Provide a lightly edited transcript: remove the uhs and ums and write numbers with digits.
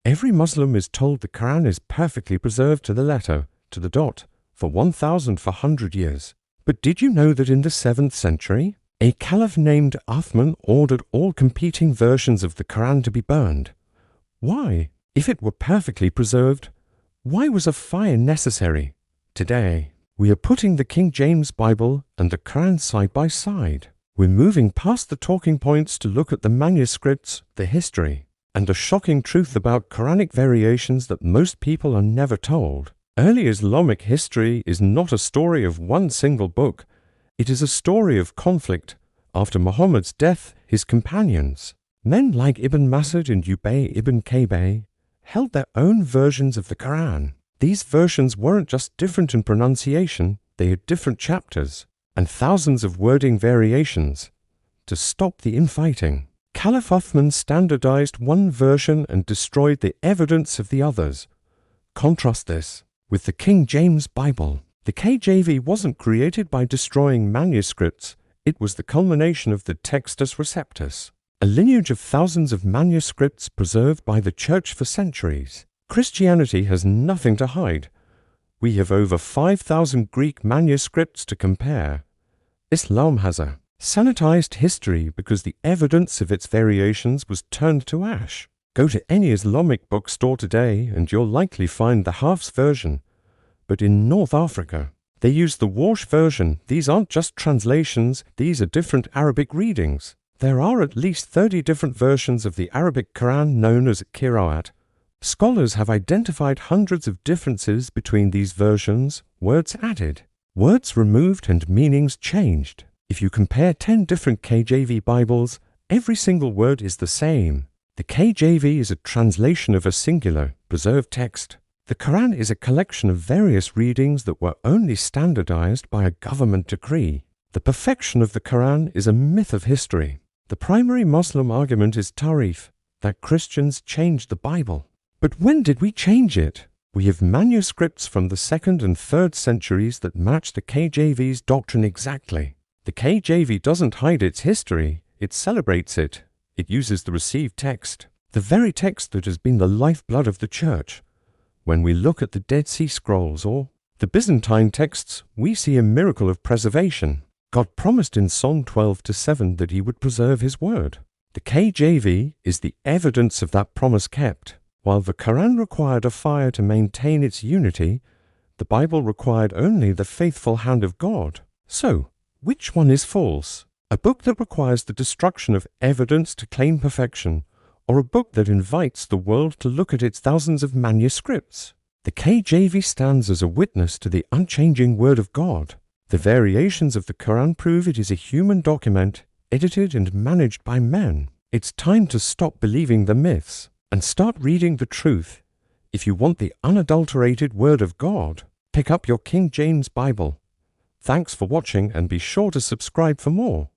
Every Muslim is told the Quran is perfectly preserved to the letter, to the dot, for 1,400 years. But did you know that in the 7th century, a caliph named Uthman ordered all competing versions of the Quran to be burned? Why? If it were perfectly preserved, why was a fire necessary? Today, we are putting the King James Bible and the Quran side by side. We're moving past the talking points to look at the manuscripts, the history, and the shocking truth about Quranic variations that most people are never told. Early Islamic history is not a story of one single book. It is a story of conflict. After Muhammad's death, his companions, men like Ibn Masud and Ubay ibn Kaybay, held their own versions of the Quran. These versions weren't just different in pronunciation, they had different chapters and thousands of wording variations. To stop the infighting, Caliph Uthman standardized one version and destroyed the evidence of the others. Contrast this with the King James Bible. The KJV wasn't created by destroying manuscripts, it was the culmination of the Textus Receptus, a lineage of thousands of manuscripts preserved by the Church for centuries. Christianity has nothing to hide. We have over 5,000 Greek manuscripts to compare. Islam has a sanitized history because the evidence of its variations was turned to ash. Go to any Islamic bookstore today and you'll likely find the Hafs version. But in North Africa, they use the Warsh version. These aren't just translations, these are different Arabic readings. There are at least 30 different versions of the Arabic Quran known as Qira'at. Scholars have identified hundreds of differences between these versions, words added, words removed and meanings changed. If you compare 10 different KJV Bibles, every single word is the same. The KJV is a translation of a singular, preserved text. The Quran is a collection of various readings that were only standardized by a government decree. The perfection of the Quran is a myth of history. The primary Muslim argument is Tarif, that Christians changed the Bible. But when did we change it? We have manuscripts from the 2nd and 3rd centuries that match the KJV's doctrine exactly. The KJV doesn't hide its history, it celebrates it. It uses the received text, the very text that has been the lifeblood of the Church. When we look at the Dead Sea Scrolls or the Byzantine texts, we see a miracle of preservation. God promised in Psalm 12:7 that He would preserve His word. The KJV is the evidence of that promise kept. While the Quran required a fire to maintain its unity, the Bible required only the faithful hand of God. So, which one is false? A book that requires the destruction of evidence to claim perfection, or a book that invites the world to look at its thousands of manuscripts? The KJV stands as a witness to the unchanging Word of God. The variations of the Quran prove it is a human document, edited and managed by men. It's time to stop believing the myths and start reading the truth. If you want the unadulterated Word of God, pick up your King James Bible. Thanks for watching and be sure to subscribe for more.